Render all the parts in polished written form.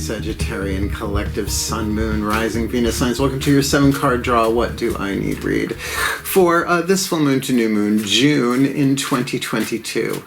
Sagittarian collective Sun, Moon, Rising, Venus signs. Welcome to your 7-card draw. What do I need read for this full moon to new moon, June in 2022?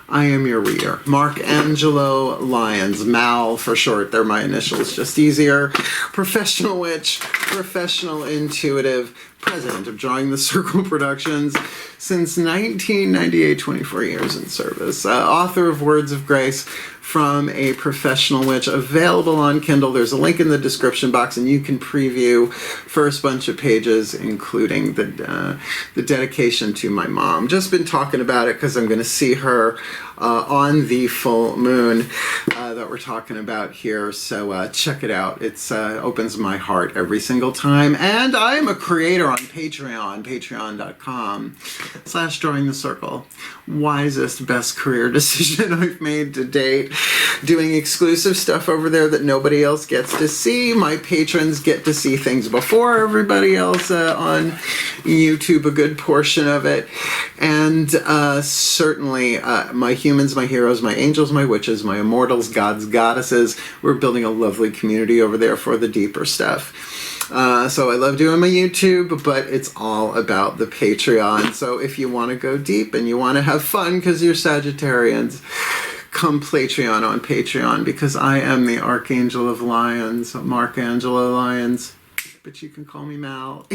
I am your reader, Angelo, Lyons, Mal for short. They're my initials, just easier. Professional witch, professional intuitive, president of Drawing the Circle Productions since 1998, 24 years in service. Author of Words of Grace from a Professional Witch, available on Kindle. There's a link in the description box, and you can preview first bunch of pages, including the dedication to my mom. Just been talking about it because I'm going to see her on the full moon that we're talking about here. So check it out. It's opens my heart every single time. And I'm a creator on Patreon, patreon.com/Drawing the Circle. Wisest, best career decision I've made to date. Doing exclusive stuff over there that nobody else gets to see. My patrons get to see things before everybody else on YouTube, a good portion of it. And certainly my humans, my heroes, my angels, my witches, my immortals, gods, goddesses. We're building a lovely community over there for the deeper stuff. So I love doing my YouTube, but it's all about the Patreon. So if you want to go deep and you want to have fun because you're Sagittarians, come Patreon on Patreon, because I am the Archangel of Lyons, Angelo Lyons. But you can call me Mal.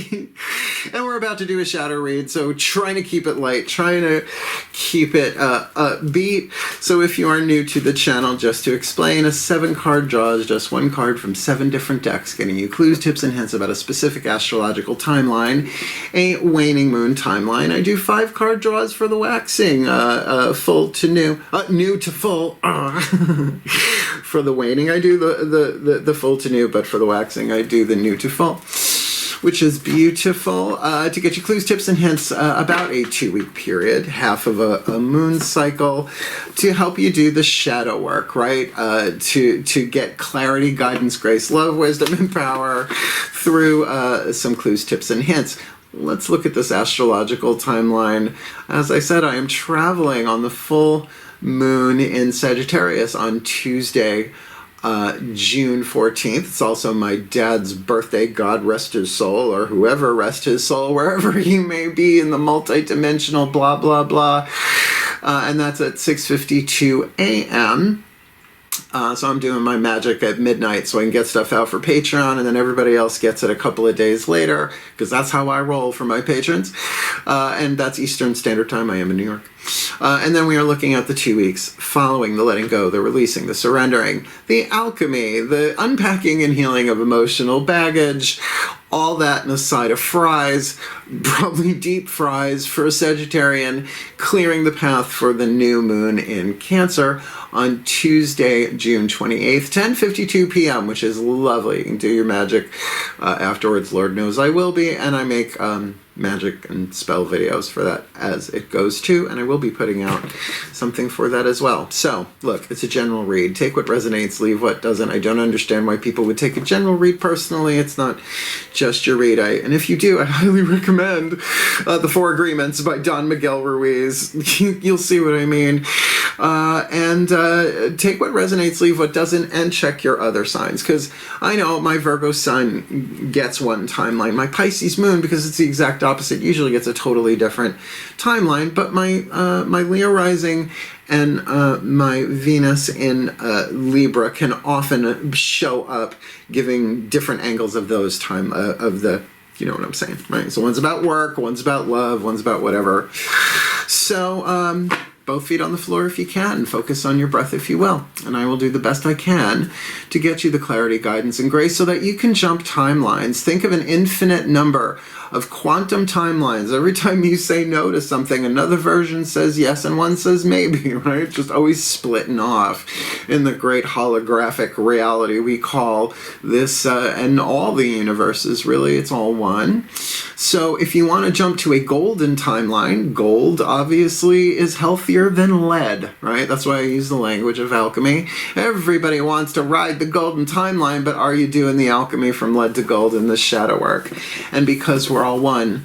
And we're about to do a shadow read, so trying to keep it light, trying to keep it upbeat. So if you are new to the channel, just to explain, a 7-card draw is just 1 card from 7 different decks, getting you clues, tips, and hints about a specific astrological timeline, a waning moon timeline. I do 5-card draws for the waxing, full to new, new to full. For the waning, I do the full to new, but for the waxing, I do the new to full, which is beautiful, to get you clues, tips, and hints about a 2-week period, half of a moon cycle, to help you do the shadow work, right? To get clarity, guidance, grace, love, wisdom, and power through some clues, tips, and hints. Let's look at this astrological timeline. As I said, I am traveling on the full moon in Sagittarius on Tuesday, June 14th. It's also my dad's birthday. God rest his soul, or whoever rest his soul, wherever he may be in the multi-dimensional blah, blah, blah. And that's at 6:52 a.m. So I'm doing my magic at midnight so I can get stuff out for Patreon, and then everybody else gets it a couple of days later, because that's how I roll for my patrons. And that's Eastern Standard Time. I am in New York. And then we are looking at the 2 weeks following the letting go, the releasing, the surrendering, the alchemy, the unpacking and healing of emotional baggage, all that in a side of fries, probably deep fries for a Sagittarian, clearing the path for the new moon in Cancer on Tuesday, June 28th, 10:52 p.m., which is lovely. You can do your magic afterwards. Lord knows I will be, and I make magic and spell videos for that as it goes too, and I will be putting out something for that as well. So look, it's a general read. Take what resonates, leave what doesn't. I don't understand why people would take a general read personally. It's not just your read. And if you do, I highly recommend The 4 Agreements by Don Miguel Ruiz. You'll see what I mean. And take what resonates, leave what doesn't, and check your other signs, because I know my Virgo sun gets one timeline. My Pisces moon, because it's the exact opposite, usually gets a totally different timeline. But my Leo rising and my Venus in Libra can often show up giving different angles of those time of the, you know what I'm saying, right? So one's about work, one's about love, one's about whatever. So both feet on the floor if you can. Focus on your breath if you will. And I will do the best I can to get you the clarity, guidance, and grace so that you can jump timelines. Think of an infinite number of quantum timelines. Every time you say no to something, another version says yes and one says maybe, right? Just always splitting off in the great holographic reality we call this, and all the universes, really, it's all one. So if you want to jump to a golden timeline, gold obviously is healthier than lead, right? That's why I use the language of alchemy. Everybody wants to ride the golden timeline, but are you doing the alchemy from lead to gold in the shadow work? And because we're all one,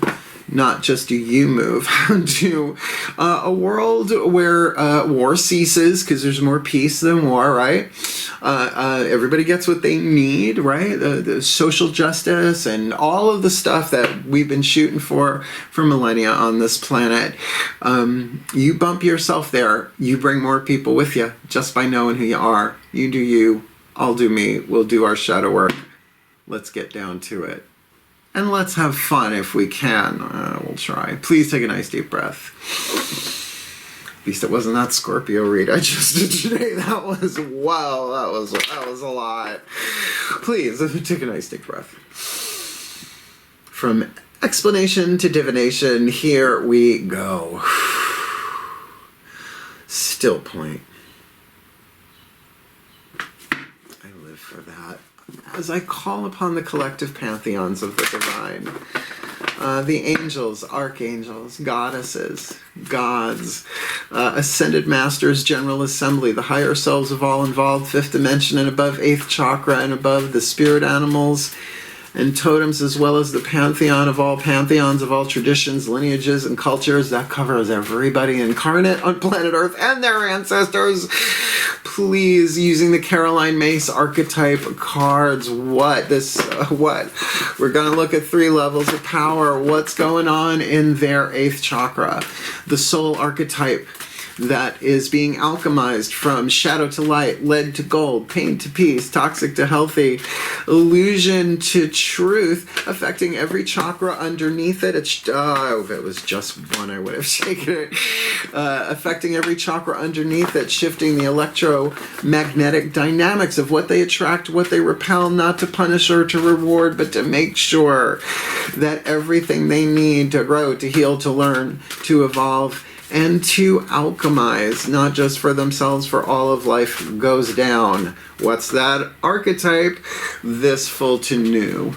not just do you move, to a world where war ceases, because there's more peace than war, right? Everybody gets what they need, right? The social justice and all of the stuff that we've been shooting for millennia on this planet. You bump yourself there, you bring more people with you just by knowing who you are. You do you, I'll do me, we'll do our shadow work. Let's get down to it. And let's have fun if we can. We'll try. Please take a nice deep breath. At least it wasn't that Scorpio read I just did today. That was, wow, that was a lot. Please, take a nice deep breath. From explanation to divination, here we go. Still point. I live for that. As I call upon the collective pantheons of the divine, the angels, archangels, goddesses, gods, ascended masters, general assembly, the higher selves of all involved, fifth dimension and above, 8th chakra and above, the spirit animals and totems, as well as the pantheon of all pantheons of all traditions, lineages, and cultures. That covers everybody incarnate on planet Earth and their ancestors. Please, using the Caroline Mace archetype cards, what? We're going to look at 3 levels of power. What's going on in their 8th chakra? The soul archetype that is being alchemized from shadow to light, lead to gold, pain to peace, toxic to healthy, illusion to truth, affecting every chakra underneath it. If it was just one, I would have taken it. Affecting every chakra underneath it, shifting the electromagnetic dynamics of what they attract, what they repel, not to punish or to reward, but to make sure that everything they need to grow, to heal, to learn, to evolve, and to alchemize, not just for themselves, for all of life, goes down. What's that archetype? This full to new.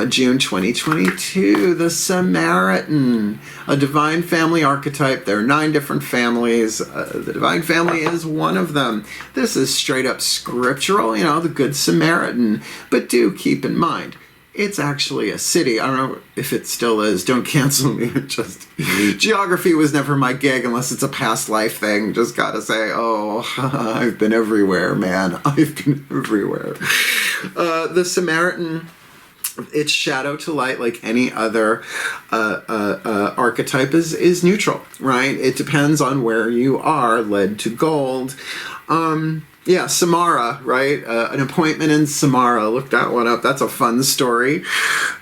June 2022, the Samaritan, a divine family archetype. There are 9 different families. The divine family is one of them. This is straight up scriptural, the Good Samaritan. But do keep in mind, it's actually a city. I don't know if it still is. Don't cancel me. Geography was never my gig unless it's a past life thing. Just gotta say, I've been everywhere, man. I've been everywhere. The Samaritan, its shadow to light, like any other archetype, is neutral, right? It depends on where you are. Lead to gold. Yeah, Samara, right? An appointment in Samara. Look that one up. That's a fun story.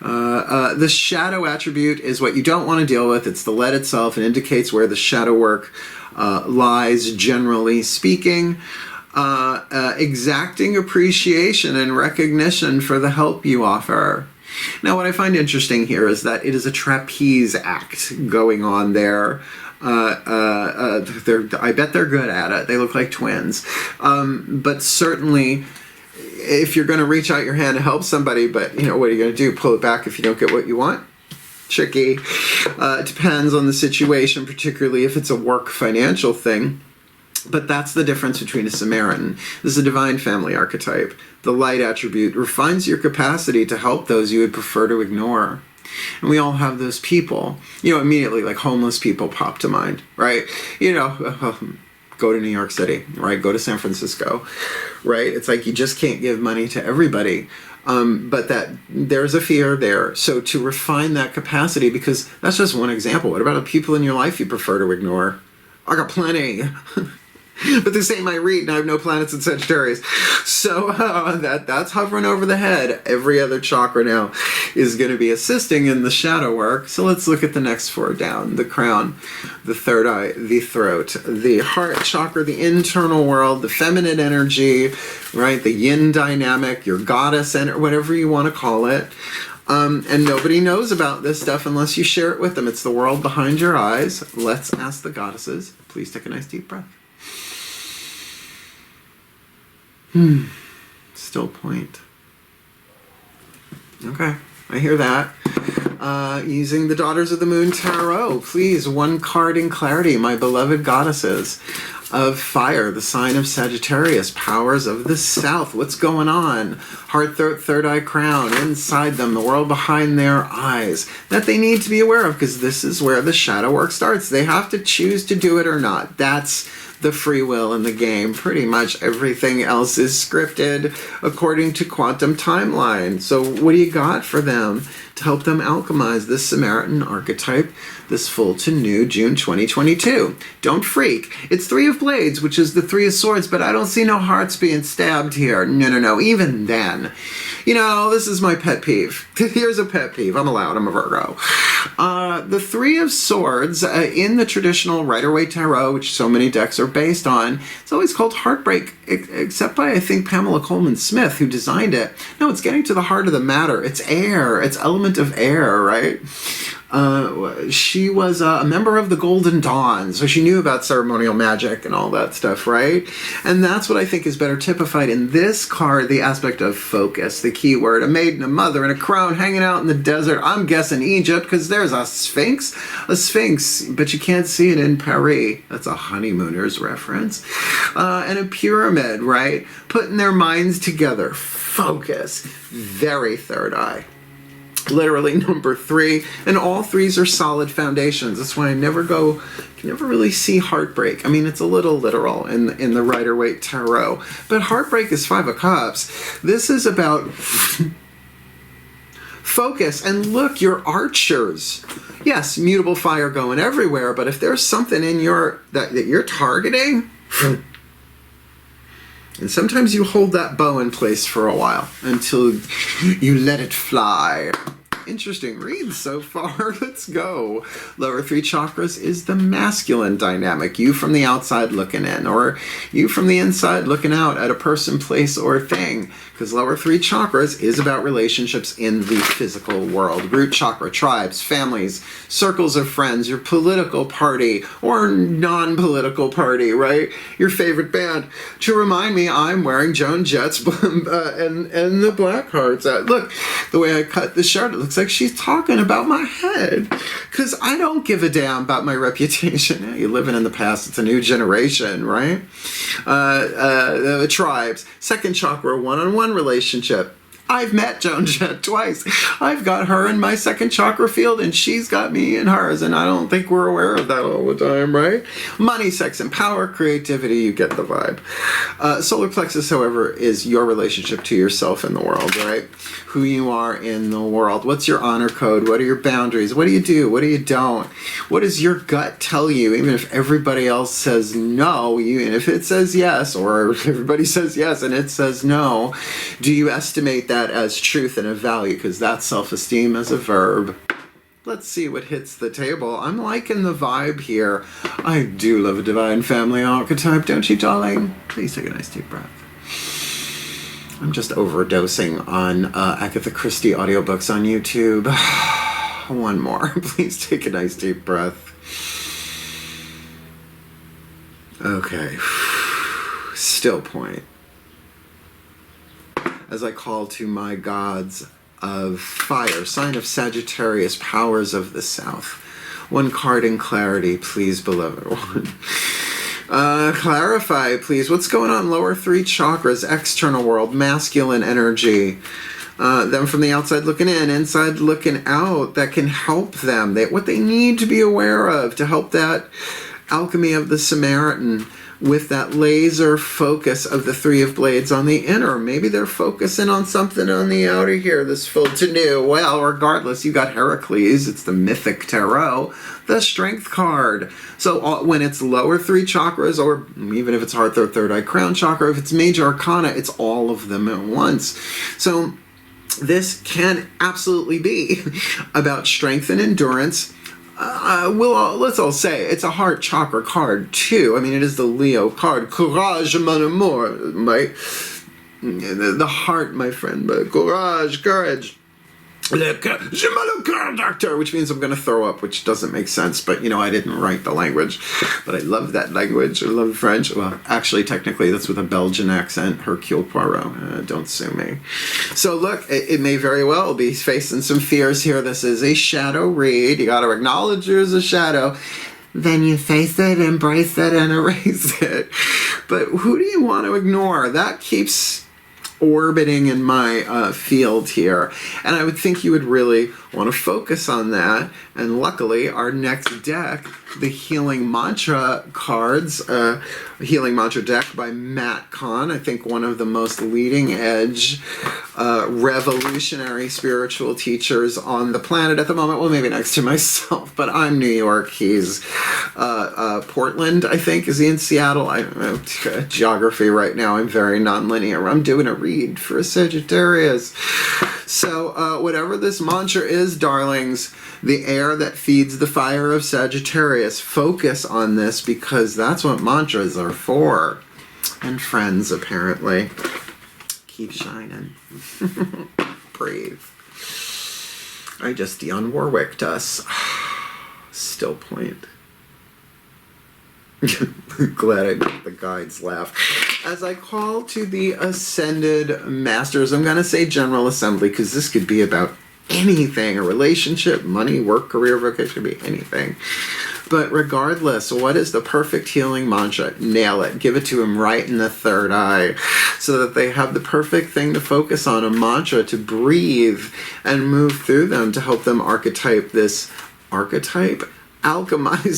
The shadow attribute is what you don't want to deal with. It's the lead itself and indicates where the shadow work lies, generally speaking. Exacting appreciation and recognition for the help you offer. Now, what I find interesting here is that it is a trapeze act going on there. I bet they're good at it. They look like twins. But certainly, if you're going to reach out your hand to help somebody, but, what are you going to do? Pull it back if you don't get what you want? Tricky. It depends on the situation, particularly if it's a work financial thing. But that's the difference between a Samaritan. This is a divine family archetype. The light attribute refines your capacity to help those you would prefer to ignore. And we all have those people, immediately, like homeless people pop to mind, right? Go to New York City, right? Go to San Francisco, right? It's like you just can't give money to everybody. But that there's a fear there. So to refine that capacity, because that's just one example. What about the people in your life you prefer to ignore? I got plenty. But this ain't my read, and I have no planets in Sagittarius. So that's hovering over the head. Every other chakra now is going to be assisting in the shadow work. So let's look at the next 4 down. The crown, the third eye, the throat, the heart chakra, the internal world, the feminine energy, right? The yin dynamic, your goddess, and whatever you want to call it. And nobody knows about this stuff unless you share it with them. It's the world behind your eyes. Let's ask the goddesses. Please take a nice deep breath. Still point. Okay, I hear that. Using the Daughters of the Moon Tarot, please, 1 card in clarity, my beloved goddesses. of fire, the sign of Sagittarius, powers of the south. What's going on? Heart, third eye, crown, inside them, the world behind their eyes, that they need to be aware of, because this is where the shadow work starts. They have to choose to do it or not. That's the free will in the game. Pretty much everything else is scripted according to quantum timeline. So what do you got for them to help them alchemize this Samaritan archetype this full to new June 2022? Don't freak. It's Three of Blades, which is the Three of Swords, but I don't see no hearts being stabbed here. No. Even then. You know, this is my pet peeve. Here's a pet peeve. I'm allowed. I'm a Virgo. The Three of Swords in the traditional Rider-Waite Tarot, which so many decks are based on, it's always called heartbreak, except by, I think, Pamela Coleman Smith, who designed it. No, it's getting to the heart of the matter. It's air. It's element of air, right? She was a member of the Golden Dawn, so she knew about ceremonial magic and all that stuff, right? And that's what I think is better typified in this card, the aspect of focus, the key word, a maiden, a mother, and a crown hanging out in the desert. I'm guessing Egypt, because there's a sphinx, but you can't see it in Paris. That's a Honeymooners reference. And a pyramid, right? Putting their minds together. Focus. Very third eye. Literally number 3, and all 3s are solid foundations. That's why I never really see heartbreak. I mean, it's a little literal in the Rider-Waite Tarot, but heartbreak is 5 of Cups. This is about focus. And look, you're archers. Yes, mutable fire going everywhere, but if there's something in that you're targeting, and sometimes you hold that bow in place for a while until you let it fly. Interesting read so far. Let's go. Lower 3 chakras is the masculine dynamic. You from the outside looking in, or you from the inside looking out at a person, place, or thing. Because lower 3 chakras is about relationships in the physical world. Root chakra, tribes, families, circles of friends, your political party or non-political party, right? Your favorite band. To remind me, I'm wearing Joan Jett's and the Black Hearts. Look, the way I cut the shirt, it looks like she's talking about my head. Because I don't give a damn about my reputation. You're living in the past. It's a new generation, right? The tribes. Second chakra, one-on-one relationship. I've met Joan Jett twice. I've got her in my second chakra field, and she's got me in hers, and I don't think we're aware of that all the time, right? Money, sex, and power, creativity, you get the vibe. Solar plexus, however, is your relationship to yourself in the world, right? Who you are in the world. What's your honor code? What are your boundaries? What do you do? What do you don't? What does your gut tell you? Even if everybody else says no, and if it says yes, or everybody says yes and it says no, do you estimate that as truth and a value? Because that's self-esteem as a verb. Let's see what hits the table. I'm liking the vibe here. I do love a divine family archetype, don't you, darling? Please take a nice deep breath. I'm just overdosing on Agatha Christie audiobooks on YouTube. One more. Please take a nice deep breath. Okay. Still point. As I call to my gods of fire, sign of Sagittarius, powers of the south. One card in clarity, please, beloved one. Clarify, please. What's going on? Lower 3 chakras, external world, masculine energy. Them from the outside looking in, inside looking out. That can help them. What they need to be aware of to help that alchemy of the Samaritan, with that laser focus of the Three of Blades on the inner. Maybe they're focusing on something on the outer here, this full to new. Well, regardless, you got Heracles. It's the mythic tarot, the strength card. So when it's lower 3 chakras, or even if it's heart, third eye, crown chakra, if it's major arcana, it's all of them at once. So this can absolutely be about strength and endurance. Let's all say it's a heart chakra card too. I mean, it is the Leo card. Courage, mon amour, right? The heart, my friend, but courage, courage. Doctor, which means I'm going to throw up, which doesn't make sense, but you know, I didn't write the language, but I love that language. I love French. Well, actually, technically, that's with a Belgian accent. Hercule Poirot. Don't sue me. So look, it may very well be facing some fears here. This is a shadow read. You got to acknowledge there's a shadow. then you face it, embrace it, and erase it. But who do you want to ignore? That keeps orbiting in my field here, and I would think you would really want to focus on that. And luckily, our next deck, the Healing Mantra cards, Healing Mantra deck by Matt Kahn, I think one of the most leading edge, revolutionary spiritual teachers on the planet at the moment. Well, maybe next to myself, but I'm New York. He's Portland, I think. Is he in Seattle? I don't know. Geography right now, I'm very nonlinear. I'm doing a read for a Sagittarius. So whatever this mantra is, darlings, the air that feeds the fire of Sagittarius, focus on this, because that's what mantras are for. And friends, apparently. Keep shining. Breathe. I just Dionne Warwicked us. Still point. Glad I made the guides laugh. As I call to the Ascended Masters, I'm going to say General Assembly, because this could be about anything. A relationship, money, work, career, vocation, could be anything. But regardless, what is the perfect healing mantra? Nail it. Give it to them right in the third eye, so that they have the perfect thing to focus on, a mantra to breathe and move through them, to help them alchemize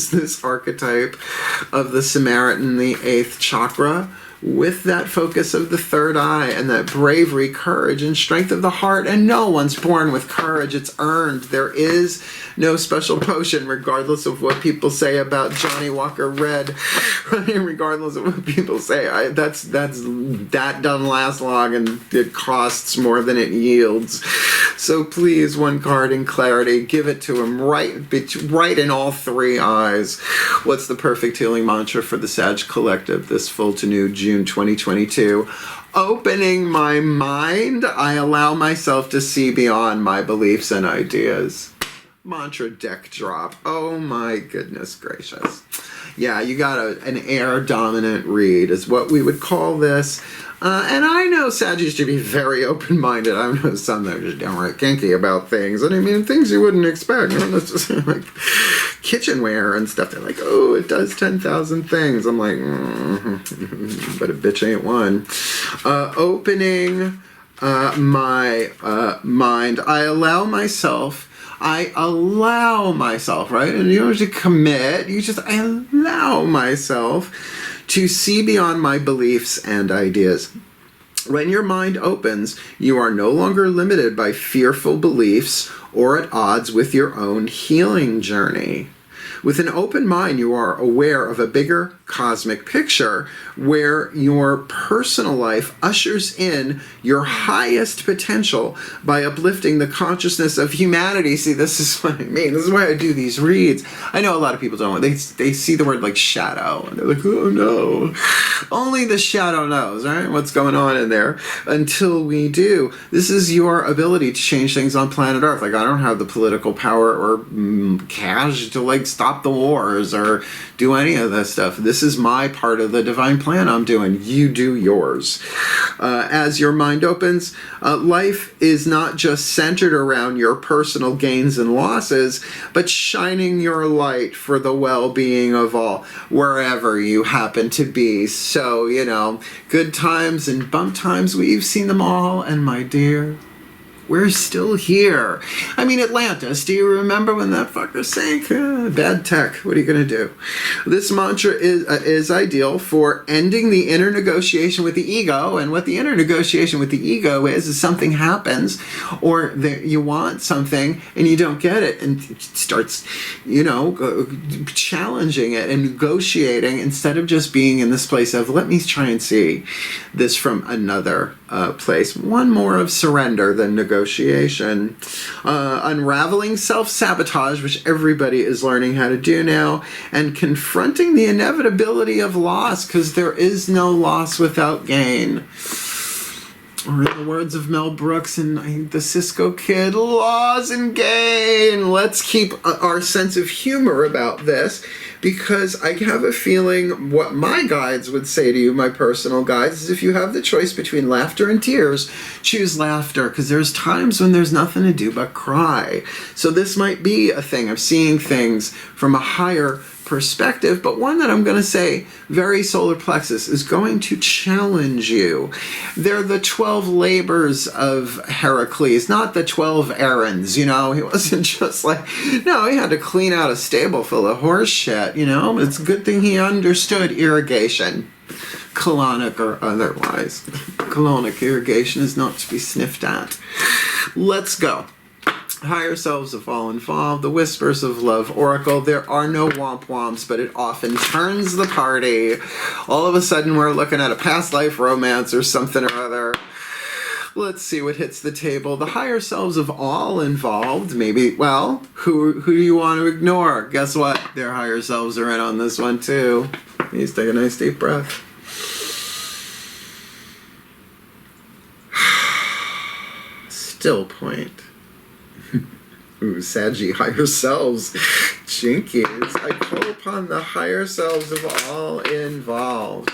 this archetype of the Samaritan, the 8th chakra, with that focus of the third eye and that bravery, courage, and strength of the heart. And no one's born with courage. It's earned. There is no special potion, regardless of what people say about Johnny Walker Red. Regardless of what people say, that doesn't last long, and it costs more than it yields. So please, one card in clarity, give it to him right in all three eyes. What's the perfect healing mantra for the Sag Collective this full to new June 2022? Opening my mind, I allow myself to see beyond my beliefs and ideas. Mantra deck drop. Oh my goodness gracious. Yeah, you got an air dominant read is what we would call this. And I know Saggies to be very open-minded. I know some that are just downright kinky about things. And I mean, things you wouldn't expect. You know, that's just like kitchenware and stuff. They're like, oh, it does 10,000 things. I'm like, but a bitch ain't one. Opening my mind. I allow myself, right? And you don't have to commit. I allow myself to see beyond my beliefs and ideas. When your mind opens, you are no longer limited by fearful beliefs or at odds with your own healing journey. With an open mind, you are aware of a bigger cosmic picture where your personal life ushers in your highest potential by uplifting the consciousness of humanity. See, this is what I mean. This is why I do these reads. I know a lot of people don't. They see the word like shadow, and they're like, oh no. Only the shadow knows, right? What's going on in there until we do. This is your ability to change things on planet Earth. Like, I don't have the political power or cash to like stop the wars or do any of this stuff. This is my part of the divine plan I'm doing. You do yours. As your mind opens, life is not just centered around your personal gains and losses, but shining your light for the well-being of all, wherever you happen to be. So, you know, good times and bump times, we've seen them all, and my dear, we're still here. I mean, Atlantis, do you remember when that fucker sank? Bad tech. What are you going to do? This mantra is ideal for ending the inner negotiation with the ego. And what the inner negotiation with the ego is something happens, or you want something and you don't get it, and it starts, you know, challenging it and negotiating instead of just being in this place of, let me try and see this from another place. One more of surrender than negotiation. Unraveling self-sabotage, which everybody is learning how to do now, and confronting the inevitability of loss, because there is no loss without gain. Or in the words of Mel Brooks and the Cisco Kid, loss and gain. Let's keep our sense of humor about this, because I have a feeling what my guides would say to you, my personal guides, is if you have the choice between laughter and tears, choose laughter, because there's times when there's nothing to do but cry. So this might be a thing of seeing things from a higher perspective, but one that I'm going to say very solar plexus is going to challenge you. They're the 12 labors of Heracles, not the 12 errands, you know. He wasn't just like, no, he had to clean out a stable full of horse shit, you know. It's a good thing he understood irrigation, colonic or otherwise. Colonic irrigation is not to be sniffed at. Let's go. Higher selves of all involved, the whispers of love oracle. There are no womp-womps, but it often turns the party. All of a sudden we're looking at a past life romance or something or other. Let's see what hits the table. The higher selves of all involved, maybe, well, who do you want to ignore? Guess what? Their higher selves are in on this one too. Please take a nice deep breath. Still point. Ooh, Saggy, higher selves. Jinkies. I call upon the higher selves of all involved.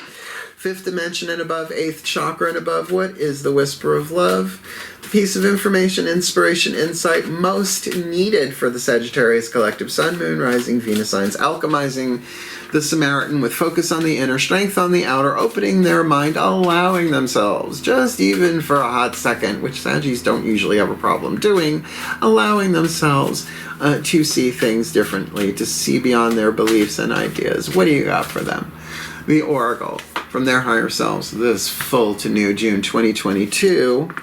5th dimension and above, 8th chakra and above. What is the whisper of love? The piece of information, inspiration, insight most needed for the Sagittarius collective Sun, Moon, Rising, Venus signs, alchemizing the Samaritan with focus on the inner, strength on the outer, opening their mind, allowing themselves, just even for a hot second, which Sagittarius don't usually have a problem doing, allowing themselves to see things differently, to see beyond their beliefs and ideas. What do you got for them? The Oracle from their higher selves, this full to new June 2022.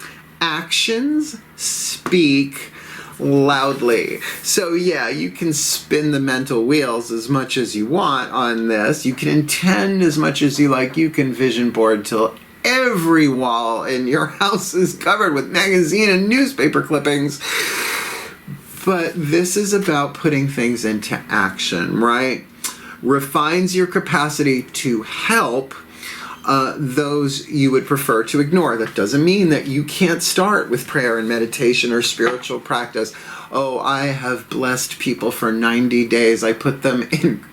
Actions speak loudly. So yeah, you can spin the mental wheels as much as you want on this. You can intend as much as you like. You can vision board till every wall in your house is covered with magazine and newspaper clippings. But this is about putting things into action, right? Refines your capacity to help those you would prefer to ignore. That doesn't mean that you can't start with prayer and meditation or spiritual practice. Oh, I have blessed people for 90 days. I put them in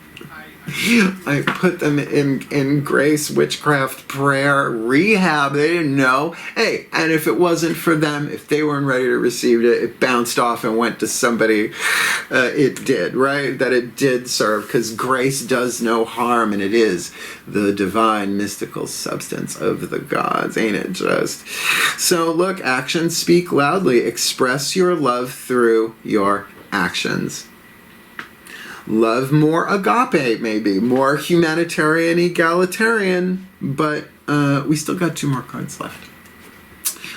grace, witchcraft, prayer, rehab. They didn't know. Hey, and if it wasn't for them, if they weren't ready to receive it, it bounced off and went to somebody it did, right? That it did serve, because grace does no harm, and it is the divine mystical substance of the gods, ain't it just? So look, actions speak loudly. Express your love through your actions. Love more agape, maybe, more humanitarian, egalitarian, but we still got 2 more cards left.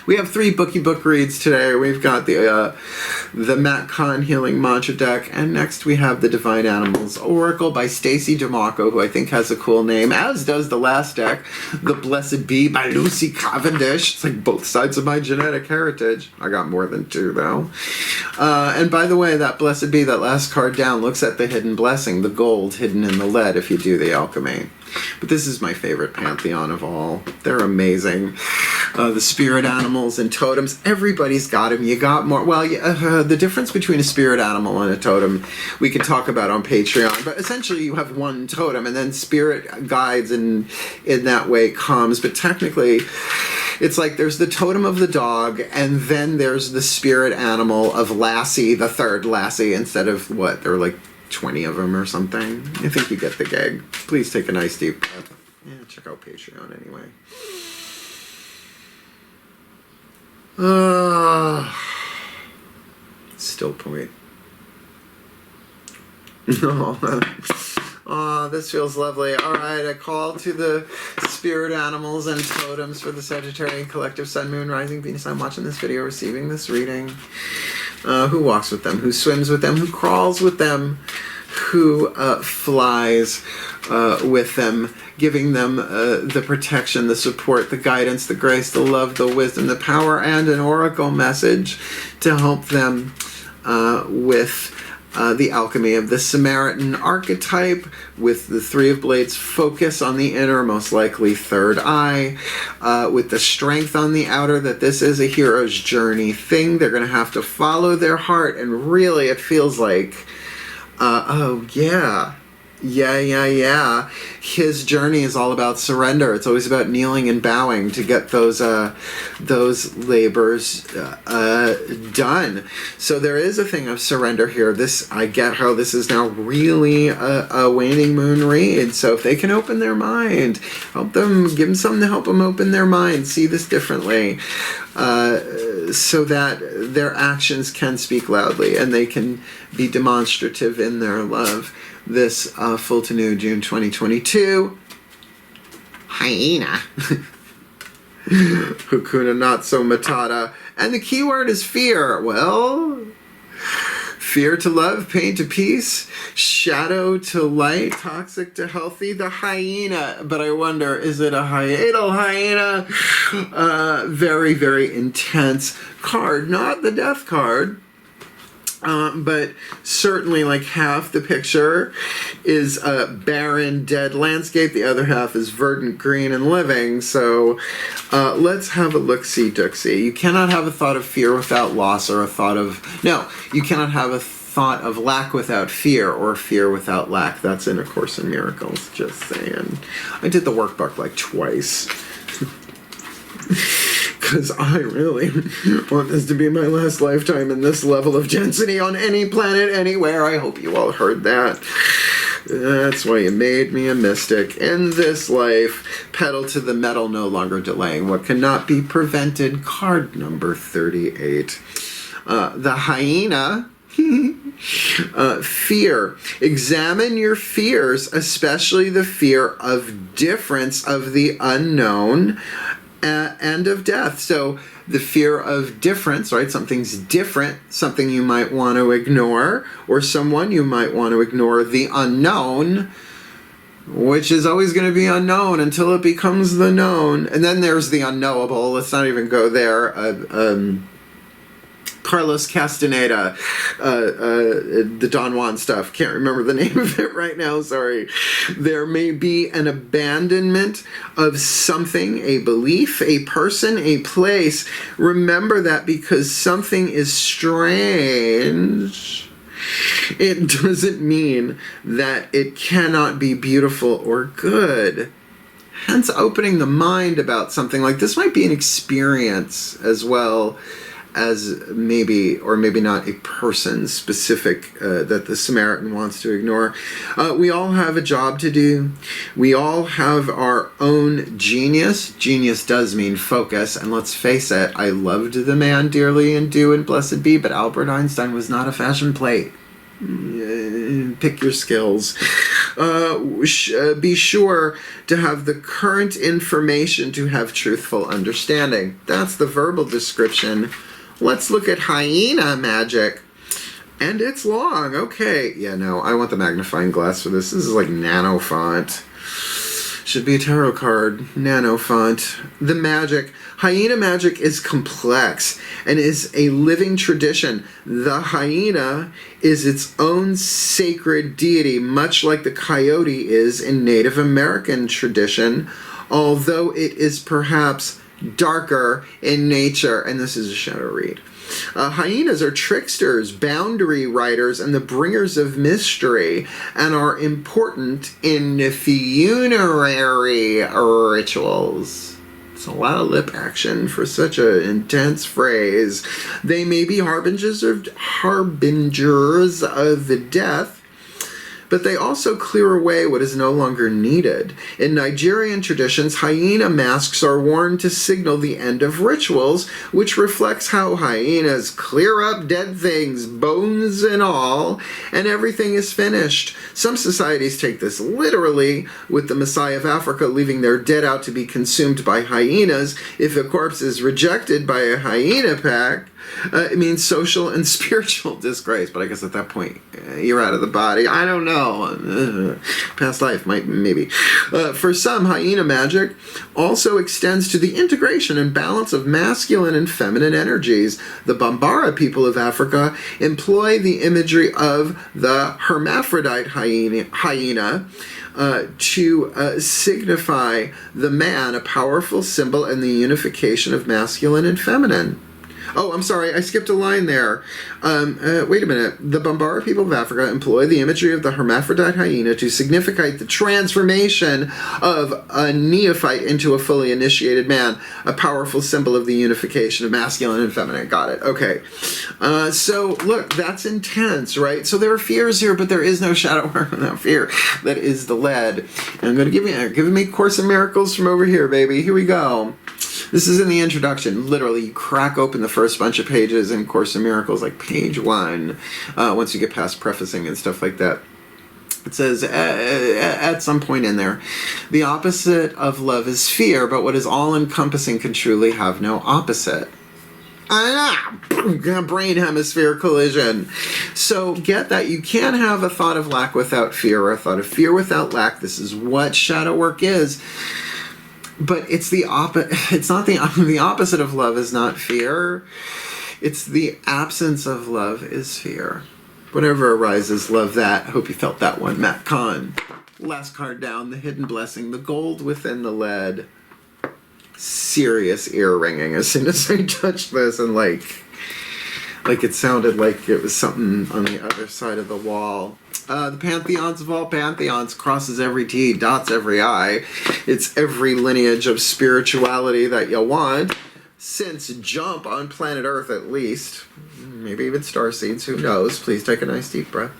We have 3 bookie book reads today. We've got the Matt Kahn Healing Mantra deck, and next we have the Divine Animals Oracle by Stacey DeMarco, who I think has a cool name, as does the last deck, The Blessed Bee by Lucy Cavendish. It's like both sides of my genetic heritage. I got more than 2, though. And by the way, that Blessed Bee, that last card down, looks at the hidden blessing, the gold hidden in the lead if you do the alchemy. But this is my favorite pantheon of all. They're amazing. The spirit animals and totems. Everybody's got them. You got more. Well, the difference between a spirit animal and a totem we can talk about on Patreon. But essentially you have one totem, and then spirit guides in that way comes. But technically it's like there's the totem of the dog, and then there's the spirit animal of Lassie, the third Lassie, instead of what? There are like 20 of them or something. I think you get the gig. Please take a nice deep breath. Yeah, check out Patreon anyway. Still point. Oh, this feels lovely. All right, a call to the spirit animals and totems for the Sagittarian collective Sun, Moon, Rising, Venus. I'm watching this video, receiving this reading. Who walks with them? Who swims with them? Who crawls with them? Who flies with them? Giving them the protection, the support, the guidance, the grace, the love, the wisdom, the power, and an oracle message to help them with the alchemy of the Samaritan archetype, with the 3 of Blades focus on the inner, most likely third eye, with the strength on the outer, that this is a hero's journey thing. They're going to have to follow their heart, and really it feels like, oh yeah, Yeah. His journey is all about surrender. It's always about kneeling and bowing to get those labors done. So there is a thing of surrender here. I get how this is now really a waning moon read. So if they can open their mind, help them, give them something to help them open their mind, see this differently, so that their actions can speak loudly and they can be demonstrative in their love. This full to new June 2022. Hyena. Hakuna not so matata. And the key word is fear. Well, fear to love, pain to peace, shadow to light, toxic to healthy, the hyena. But I wonder, is it a hiatal hyena? Very, very intense card. Not the death card. But certainly like half the picture is a barren, dead landscape. The other half is verdant, green, and living. So let's have a look-see-duck-see. You cannot have a thought of fear without loss, or a thought of... No, you cannot have a thought of lack without fear, or fear without lack. That's in A Course in Miracles, just saying. I did the workbook like twice. Because I really want this to be my last lifetime in this level of density on any planet, anywhere. I hope you all heard that. That's why you made me a mystic. In this life, pedal to the metal, no longer delaying what cannot be prevented. Card number 38. The hyena. Fear. Examine your fears, especially the fear of difference, of the unknown, and of death. So the fear of difference, right? Something's different, something you might want to ignore, or someone you might want to ignore. The unknown, which is always going to be unknown until it becomes the known. And then there's the unknowable. Let's not even go there. Carlos Castaneda, the Don Juan stuff. Can't remember the name of it right now, sorry. There may be an abandonment of something, a belief, a person, a place. Remember that, because something is strange, it doesn't mean that it cannot be beautiful or good. Hence, opening the mind about something like this might be an experience as well as maybe, or maybe not, a person specific that the Samaritan wants to ignore. We all have a job to do. We all have our own genius. Genius does mean focus, and let's face it, I loved the man dearly and do and blessed be, but Albert Einstein was not a fashion plate. Pick your skills. Be sure to have the current information to have truthful understanding. That's the verbal description. Let's look at hyena magic. And it's long. Okay. Yeah, no, I want the magnifying glass for this. This is like nano font. Should be a tarot card. Nano font. The magic. Hyena magic is complex and is a living tradition. The hyena is its own sacred deity, much like the coyote is in Native American tradition, although it is perhaps darker in nature. And this is a shadow read. Hyenas are tricksters, boundary riders, and the bringers of mystery, and are important in funerary rituals. It's a lot of lip action for such an intense phrase. They may be harbingers of death, but they also clear away what is no longer needed. In Nigerian traditions, hyena masks are worn to signal the end of rituals, which reflects how hyenas clear up dead things, bones and all, and everything is finished. Some societies take this literally, with the Maasai of Africa leaving their dead out to be consumed by hyenas. If a corpse is rejected by a hyena pack, it means social and spiritual disgrace. But I guess at that point, you're out of the body. I don't know. Past life, maybe. For some, hyena magic also extends to the integration and balance of masculine and feminine energies. The Bambara people of Africa employ the imagery of the hermaphrodite hyena to signify the man, a powerful symbol in the unification of masculine and feminine. Oh, I'm sorry, I skipped a line there. Wait a minute. The Bambara people of Africa employ the imagery of the hermaphrodite hyena to signify the transformation of a neophyte into a fully initiated man, a powerful symbol of the unification of masculine and feminine. Got it. Okay. So, look, that's intense, right? So there are fears here, but there is no shadow work without fear. That is the lead. And I'm going to giving me Course in Miracles from over here, baby. Here we go. This is in the introduction. Literally, you crack open the first bunch of pages in Course in Miracles, like page 1, once you get past prefacing and stuff like that. It says, at some point in there, the opposite of love is fear, but what is all-encompassing can truly have no opposite. Brain hemisphere collision. So get that you can't have a thought of lack without fear, or a thought of fear without lack. This is what shadow work is. But it's the it's not the opposite of love is not fear. It's the absence of love is fear. Whatever arises, love that. Hope you felt that one. Matt Kahn. Last card down, the hidden blessing, the gold within the lead. Serious ear ringing as soon as I touched this, and like it sounded like it was something on the other side of the wall. The pantheons of all pantheons, crosses every T, dots every I. It's every lineage of spirituality that you want, since jump on planet Earth at least. Maybe even starseeds, who knows? Please take a nice deep breath.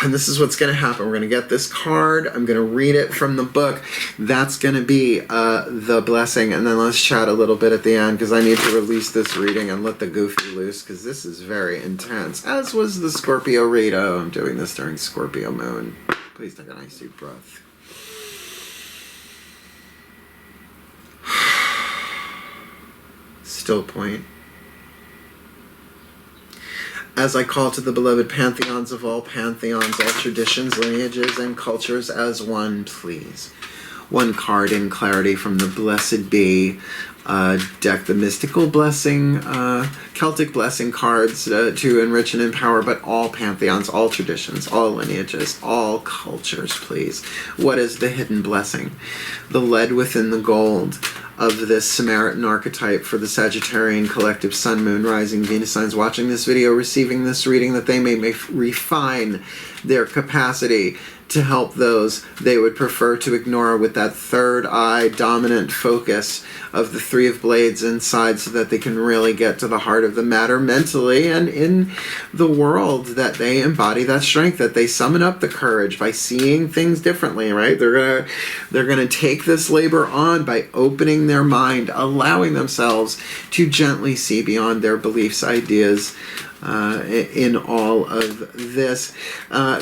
And this is what's going to happen. We're going to get this card. I'm going to read it from the book. That's going to be the blessing. And then let's chat a little bit at the end, because I need to release this reading and let the goofy loose, because this is very intense. As was the Scorpio read. Oh, I'm doing this during Scorpio moon. Please take a nice deep breath. Still point. As I call to the beloved pantheons of all pantheons, all traditions, lineages, and cultures as one, please. One card in clarity from the Blessed Be deck, the mystical blessing, Celtic blessing cards to enrich and empower, but all pantheons, all traditions, all lineages, all cultures, please. What is the hidden blessing? The lead within the gold of this Samaritan archetype for the Sagittarian collective Sun, Moon, Rising, Venus signs watching this video, receiving this reading, that they may refine their capacity to help those they would prefer to ignore, with that third eye dominant focus of the Three of Blades inside, so that they can really get to the heart of the matter mentally and in the world, that they embody that strength, that they summon up the courage by seeing things differently, right? They're gonna take this labor on by opening their mind, allowing themselves to gently see beyond their beliefs, ideas, in all of this,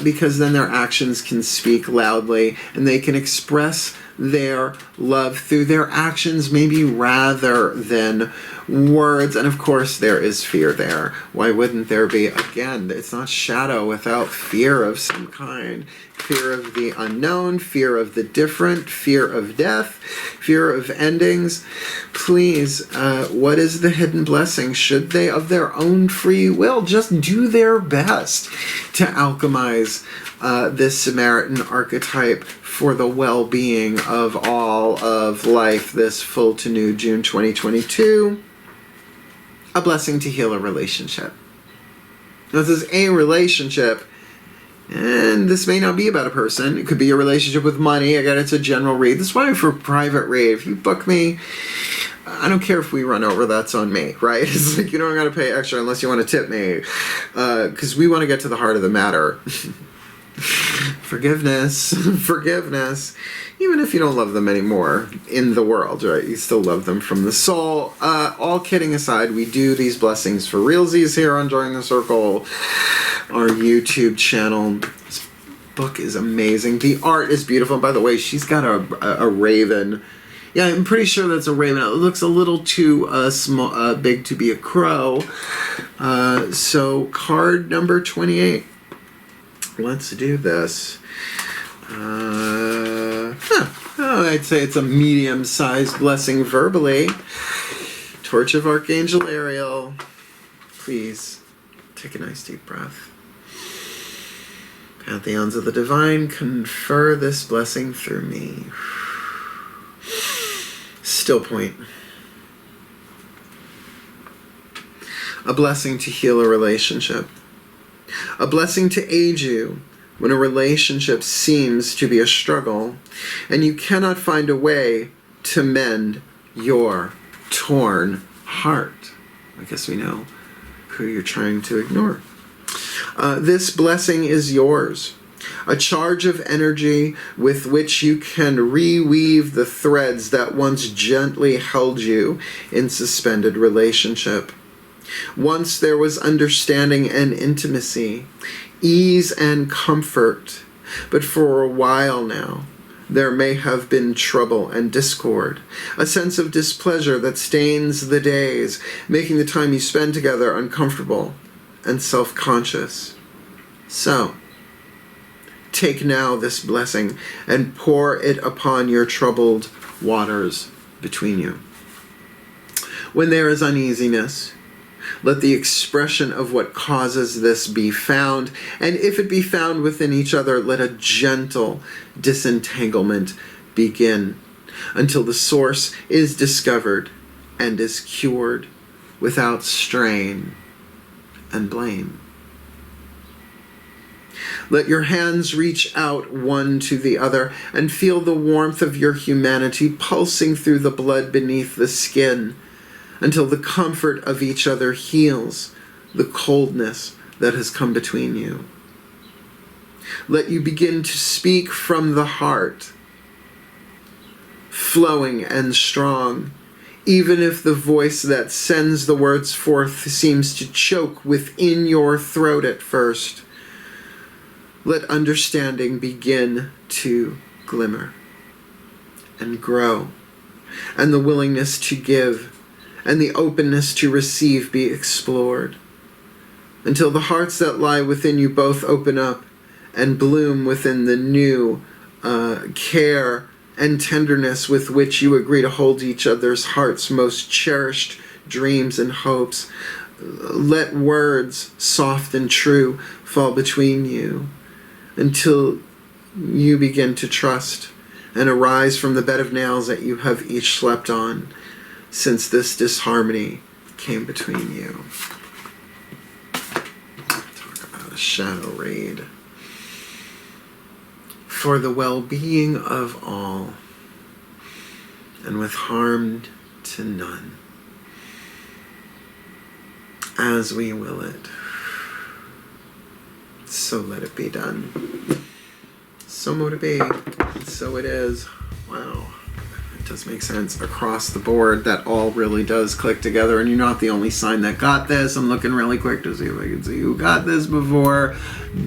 because then their actions can speak loudly, and they can express their love through their actions, maybe rather than words. And of course there is fear there. Why wouldn't there be? Again, it's not shadow without fear of some kind. Fear of the unknown, fear of the different, fear of death, fear of endings. Please, what is the hidden blessing? Should they, of their own free will, just do their best to alchemize this Samaritan archetype for the well-being of all of life this full to new June 2022? A blessing to heal a relationship. Now, this is a relationship, and this may not be about a person. It could be a relationship with money. Again, it's a general read. This is why for private read, if you book me, I don't care if we run over, that's on me, right? It's like, you don't got to pay extra unless you want to tip me, because we want to get to the heart of the matter. Forgiveness. Even if you don't love them anymore in the world, right? You still love them from the soul. All kidding aside, we do these blessings for realsies here on Join the Circle, our YouTube channel. This book is amazing. The art is beautiful. And by the way, she's got a raven. Yeah, I'm pretty sure that's a raven. It looks a little too big to be a crow. So card number 28. Let's do this. I'd say it's a medium-sized blessing verbally. Torch of Archangel Ariel. Please take a nice deep breath. Pantheons of the Divine, confer this blessing through me. Still point. A blessing to heal a relationship. A blessing to aid you when a relationship seems to be a struggle and you cannot find a way to mend your torn heart. I guess we know who you're trying to ignore. This blessing is yours. A charge of energy with which you can reweave the threads that once gently held you in suspended relationship. Once there was understanding and intimacy, ease and comfort, but for a while now, there may have been trouble and discord, a sense of displeasure that stains the days, making the time you spend together uncomfortable and self-conscious. So, take now this blessing and pour it upon your troubled waters between you. When there is uneasiness, let the expression of what causes this be found, and if it be found within each other, let a gentle disentanglement begin until the source is discovered and is cured without strain and blame. Let your hands reach out one to the other and feel the warmth of your humanity pulsing through the blood beneath the skin until the comfort of each other heals the coldness that has come between you. Let you begin to speak from the heart, flowing and strong, even if the voice that sends the words forth seems to choke within your throat at first. Let understanding begin to glimmer and grow, and the willingness to give and the openness to receive be explored, until the hearts that lie within you both open up and bloom within the new care and tenderness with which you agree to hold each other's hearts' most cherished dreams and hopes. Let words, soft and true, fall between you until you begin to trust and arise from the bed of nails that you have each slept on since this disharmony came between you. Talk about a shadow raid. For the well-being of all, and with harm to none, as we will it, so let it be done. So mote it be, so it is. Wow. Does make sense across the board. That all really does click together, and you're not the only sign that got this. I'm looking really quick to see if I can see who got this before.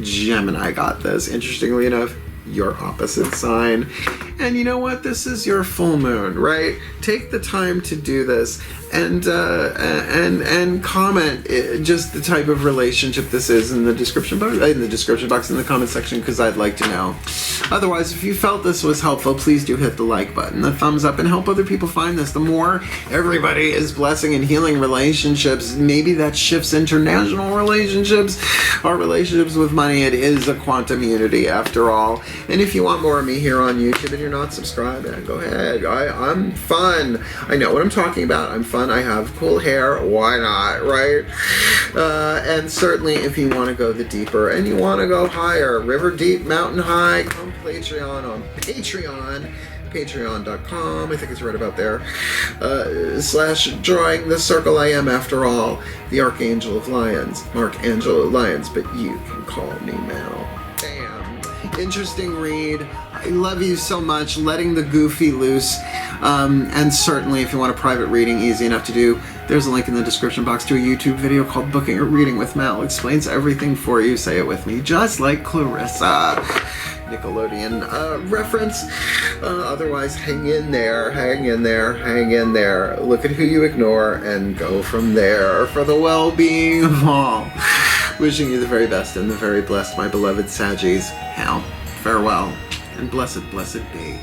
Gemini got this. Interestingly enough, your opposite sign. And you know what? This is your full moon, right? Take the time to do this and comment just the type of relationship this is in the description box, in the comment section, because I'd like to know. Otherwise, if you felt this was helpful, please do hit the like button, the thumbs up, and help other people find this. The more everybody is blessing and healing relationships, maybe that shifts international relationships, our relationships with money. It is a quantum unity after all. And if you want more of me here on YouTube and you're not subscribed, go ahead. I'm fun. I know what I'm talking about. I'm fun. I have cool hair. Why not, right? And certainly if you want to go the deeper and you want to go higher, river deep, mountain high, come Patreon on Patreon. Patreon.com, I think it's right about there, / drawing the circle I am, after all, the Archangel of Lyons, Angelo Lyons, but you can call me Mel. Bam. Interesting read. I love you so much, letting the goofy loose, and certainly if you want a private reading, easy enough to do, there's a link in the description box to a YouTube video called Booking a Reading with Mel. Explains everything for you, say it with me, just like Clarissa. Nickelodeon reference. Otherwise, hang in there. Look at who you ignore and go from there for the well-being of all. Wishing you the very best and the very blessed, my beloved Saggies. Farewell, and blessed be.